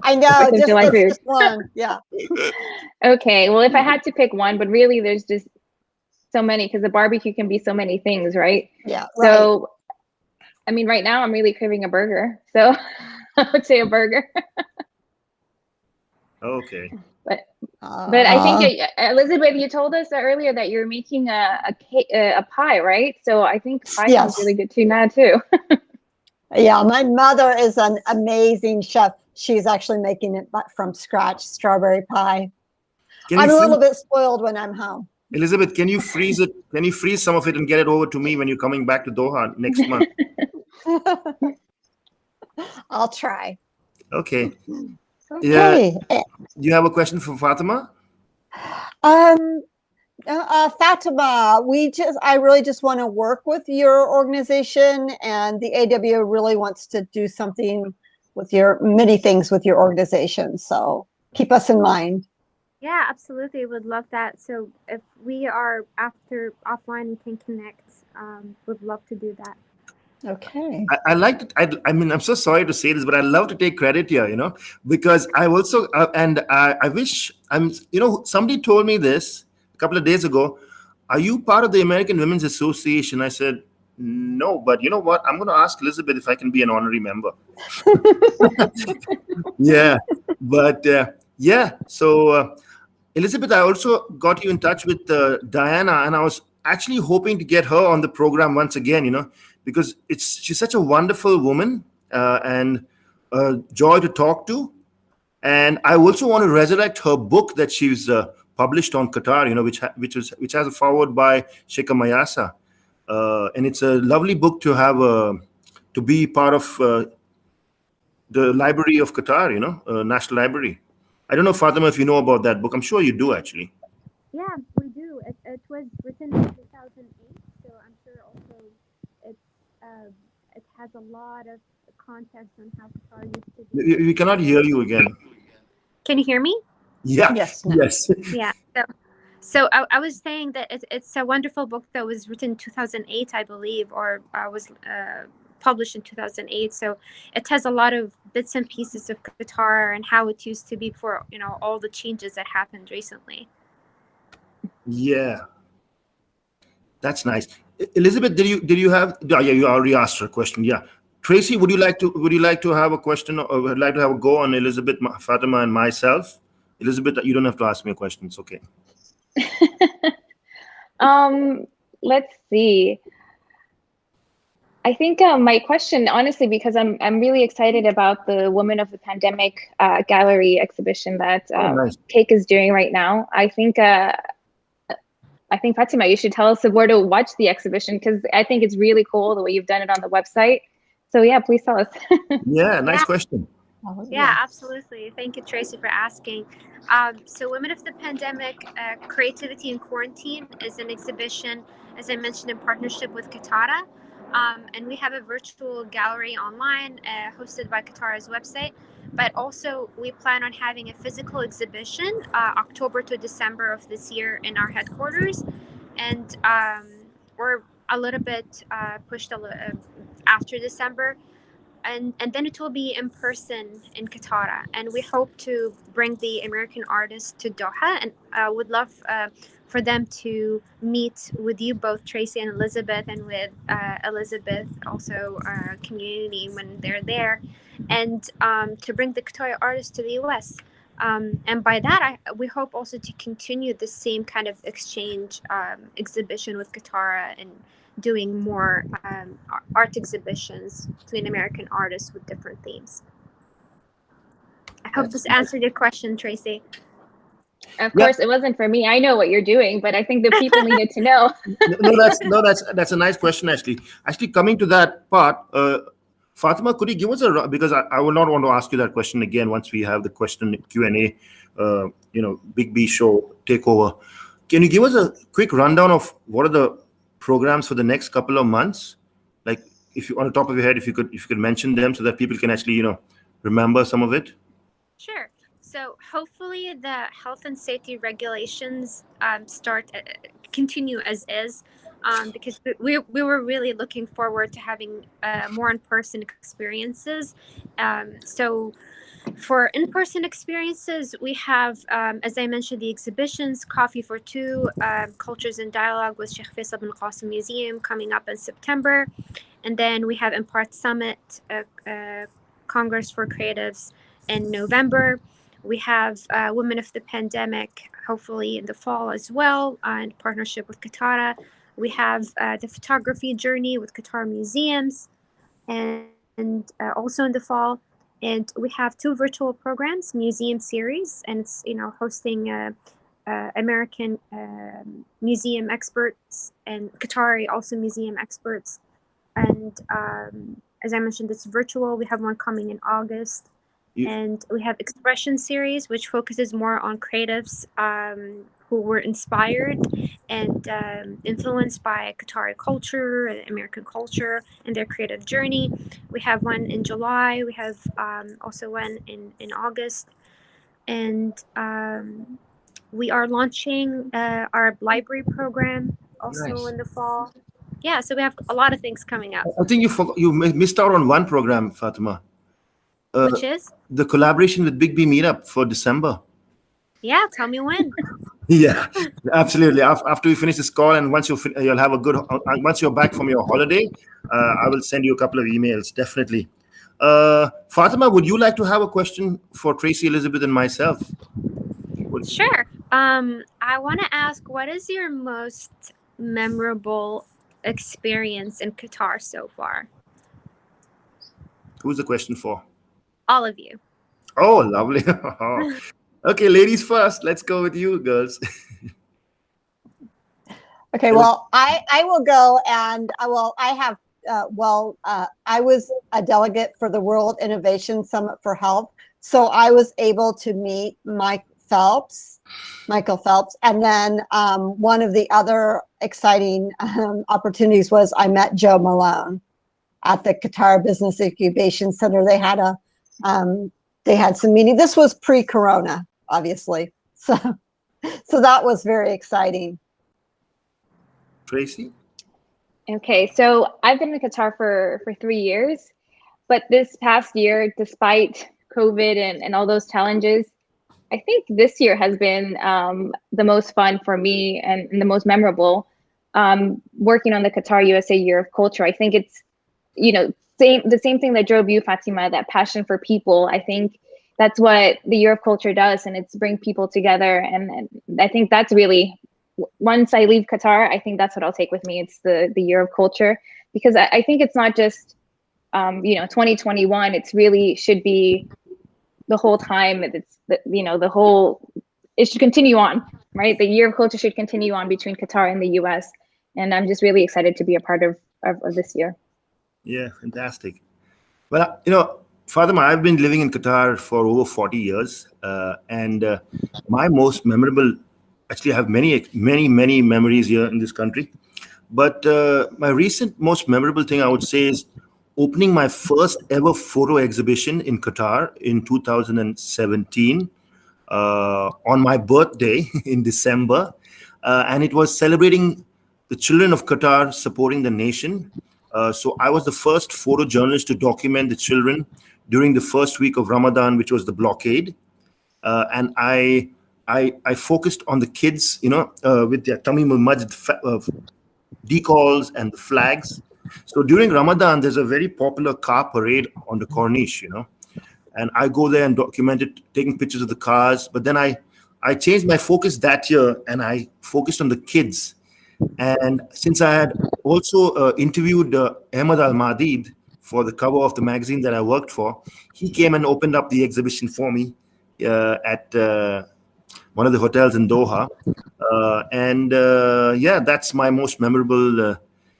I know, just one. Yeah. Okay, well, if I had to pick one, but really, there's just so many, because the barbecue can be so many things, right? Yeah. So, right. I mean, right now I'm really craving a burger, so I would say a burger. Okay. But I think Elizabeth, you told us earlier that you're making a pie, right? So I think pie sounds really good too now too. Yeah, my mother is an amazing chef. She's actually making it from scratch, strawberry pie. I'm a little bit spoiled when I'm home. Elizabeth, can you freeze it? Can you freeze some of it and get it over to me when you're coming back to Doha next month? I'll try. Okay. Yeah. Do you have a question for Fatima? Fatima, I really just want to work with your organization, and the AWA really wants to do something with many things with your organization. So keep us in mind. Yeah, absolutely. Would love that. So if we are offline, we can connect. Would love to do that. Okay. I like it. I mean, I'm so sorry to say this, but I love to take credit here, because I also, I wish somebody told me this a couple of days ago. Are you part of the American Women's Association? I said, no, but you know what? I'm going to ask Elizabeth if I can be an honorary member. Yeah. But yeah. So Elizabeth, I also got you in touch with Diana, and I was actually hoping to get her on the program once again, because she's such a wonderful woman and a joy to talk to. And I also want to resurrect her book that she's published on Qatar, which has a foreword by Sheikh Mayasa. And it's a lovely book to have to be part of the Library of Qatar, National Library. I don't know, Fatima, if you know about that book. I'm sure you do, actually. Yeah, we do. It was written in 2008, so I'm sure also it has a lot of context on how Qatar used to be. We cannot hear you again. Can you hear me? Yeah. Yes. No. Yes. Yeah. So I was saying that it's a wonderful book that was written in 2008, I believe, or was published in 2008. So it has a lot of bits and pieces of Qatar and how it used to be before, all the changes that happened recently. Yeah. That's nice. Elizabeth, did you have? Yeah, you already asked her a question. Yeah. Tracy, would you like to have a question, or would like to have a go on Elizabeth, Fatima, and myself? Elizabeth, you don't have to ask me a question. It's okay. Let's see. I think my question, honestly, because I'm really excited about the Women of the Pandemic gallery exhibition that nice. Cake is doing right now. I think Fatima, you should tell us where to watch the exhibition, because I think it's really cool the way you've done it on the website. So yeah, please tell us. Yeah, nice question. Yeah, absolutely. Thank you, Tracy, for asking. So Women of the Pandemic, Creativity in Quarantine is an exhibition, as I mentioned, in partnership with Qatar. And we have a virtual gallery online hosted by Qatar's website. But also, we plan on having a physical exhibition October to December of this year in our headquarters. And we're a little bit pushed after December. And then it will be in person in Qatar. And we hope to bring the American artists to Doha. And would love for them to meet with you both, Tracy and Elizabeth, and with Elizabeth also community when they're there, and to bring the Qatari artists to the US. And by that, we hope also to continue the same kind of exchange exhibition with Qatar and doing more art exhibitions between American artists with different themes. I hope this answered your question, Tracy. Of course, it wasn't for me. I know what you're doing, but I think the people needed to know. That's a nice question, actually. Actually, coming to that part, Fatima, could you give us because I will not want to ask you that question again once we have the question Q&A, Big B show takeover. Can you give us a quick rundown of what are the programs for the next couple of months? Like, if you, on the top of your head, if you could mention them so that people can actually, remember some of it. Sure. So hopefully the health and safety regulations continue as is, because we were really looking forward to having more in-person experiences. So for in-person experiences, we have, as I mentioned, the exhibitions, Coffee for Two, Cultures in Dialogue with Sheikh Faisal bin Qasim Museum coming up in September. And then we have Impart Summit, Congress for Creatives in November. We have Women of the Pandemic, hopefully in the fall as well, in partnership with Qatar. We have the Photography Journey with Qatar Museums, and also in the fall. And we have 2 virtual programs, Museum Series, and it's hosting American museum experts and Qatari also museum experts. And as I mentioned, it's virtual. We have one coming in August. And we have Expression Series, which focuses more on creatives who were inspired and influenced by Qatari culture, American culture, and their creative journey. We have one in July. We have also one in August. And we are launching our library program also in the fall. Yeah, so we have a lot of things coming up. I think you missed out on one program, Fatima. Which is? The collaboration with Big B Meetup for December. Yeah, tell me when. Yeah, absolutely. After we finish this call, and once you'll have a good, once you're back from your holiday, I will send you a couple of emails, definitely. Fatima, would you like to have a question for Tracy, Elizabeth, and myself? Sure. I want to ask, what is your most memorable experience in Qatar so far? Who's the question for? All of you. Oh, lovely. Okay, ladies first. Let's go with you, girls. Okay, well, I will go, and I was a delegate for the World Innovation Summit for Health, so I was able to meet Michael Phelps, and then one of the other exciting opportunities was I met Joe Malone at the Qatar Business Incubation Center. They had some meeting. This was pre-corona, obviously, so that was very exciting. Tracy? Okay, so I've been in Qatar for 3 years, but this past year, despite COVID and all those challenges, I think this year has been the most fun for me and the most memorable. Working on the Qatar USA Year of Culture, I think it's, the same thing that drove you, Fatima, that passion for people. I think that's what the Year of Culture does, and it's bring people together. And I think that's really, once I leave Qatar, I think that's what I'll take with me. It's the Year of Culture, because I think it's not just 2021. It's really should be the whole time. It's it should continue on, right? The Year of Culture should continue on between Qatar and the US, and I'm just really excited to be a part of this year. Yeah, fantastic. Well, Fatima, I've been living in Qatar for over 40 years, and my most memorable, actually I have many memories here in this country, But my recent most memorable thing I would say is opening my first ever photo exhibition in Qatar in 2017 on my birthday in December. And it was celebrating the children of Qatar supporting the nation. So I was the first photojournalist to document the children during the first week of Ramadan, which was the blockade. And I focused on the kids, with their Tamim al-Majd decals and the flags. So during Ramadan, there's a very popular car parade on the Corniche, and I go there and document it, taking pictures of the cars. But then I changed my focus that year and I focused on the kids. And since I had also interviewed Ahmad Al-Madid for the cover of the magazine that I worked for, he came and opened up the exhibition for me at one of the hotels in Doha. Yeah, that's my most memorable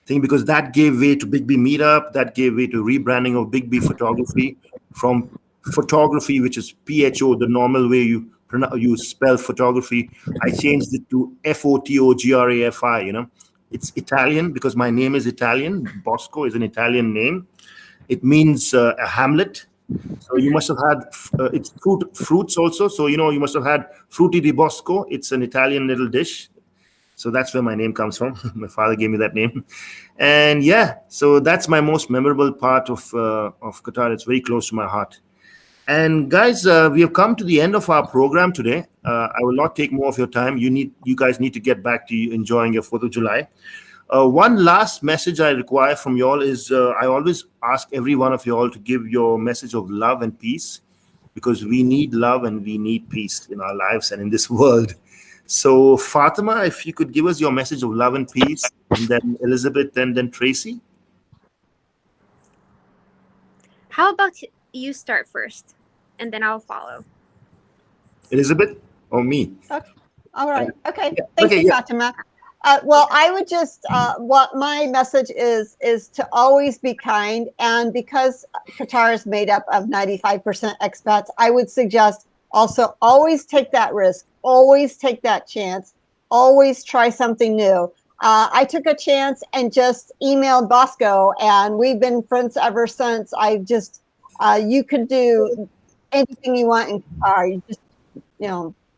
thing, because that gave way to Big B Meetup, that gave way to rebranding of Big B Photography from photography, which is PHO, the normal way you spell photography. I changed it to FOTOGRAFI. It's Italian because my name is Italian. Bosco is an Italian name. It means a hamlet. So you must have had it's fruits also. So you must have had frutti di Bosco. It's an Italian little dish. So that's where my name comes from. My father gave me that name. And yeah, so that's my most memorable part of Qatar. It's very close to my heart. And guys, we have come to the end of our program today. I will not take more of your time. You guys need to get back to enjoying your 4th of July. One last message I require from you all is I always ask every one of you all to give your message of love and peace, because we need love and we need peace in our lives and in this world. So Fatima, if you could give us your message of love and peace, and then Elizabeth, and then Tracy. How about you start first, and then I'll follow. Elizabeth or me? Okay. All right. Okay. Yeah. Thank Okay, you, yeah. Fatima. Well, I would just, what my message is to always be kind. And because Qatar is made up of 95% expats, I would suggest also always take that risk, always take that chance, always try something new. I took a chance and just emailed Bosco, and we've been friends ever since. You could do anything you want in Qatar. You just,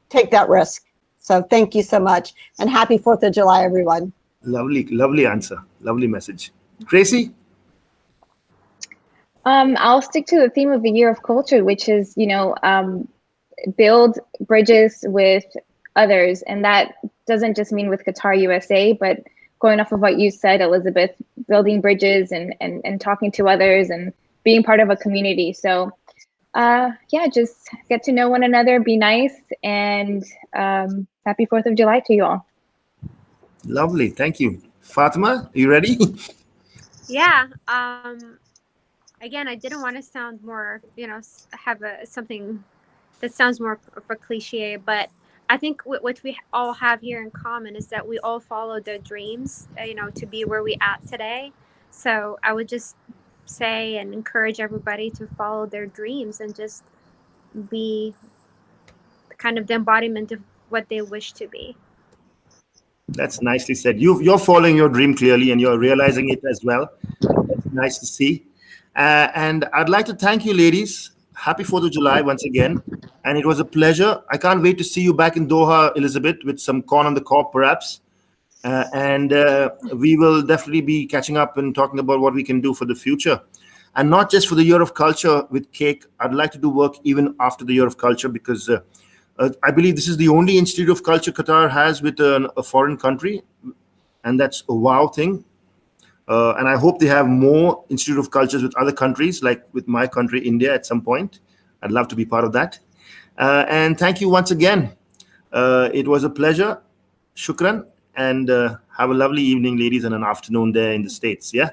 take that risk. So thank you so much, and happy 4th of July, everyone. Lovely answer. Lovely message. Tracy? I'll stick to the theme of the Year of Culture, which is, build bridges with others. And that doesn't just mean with Qatar USA, but going off of what you said, Elizabeth, building bridges and talking to others and being part of a community. So just get to know one another, be nice, and happy 4th of July to you all. Lovely. Thank you. Fatima, you ready? Yeah. Again, I didn't want to sound more, have something that sounds more of a cliche, but I think what we all have here in common is that we all follow their dreams, to be where we at today. So I would just say and encourage everybody to follow their dreams and just be kind of the embodiment of what they wish to be. That's nicely said. You're following your dream clearly and you're realizing it as well. That's nice to see. And I'd like to thank you, ladies. Happy 4th of July once again. And it was a pleasure. I can't wait to see you back in Doha, Elizabeth, with some corn on the cob, perhaps. And we will definitely be catching up and talking about what we can do for the future. And not just for the Year of Culture with cake. I'd like to do work even after the Year of Culture, because I believe this is the only Institute of Culture Qatar has with a foreign country. And that's a wow thing. And I hope they have more Institute of Cultures with other countries, like with my country, India, at some point. I'd love to be part of that. And thank you once again. It was a pleasure. Shukran. And have a lovely evening, ladies, and an afternoon there in the States. Yeah.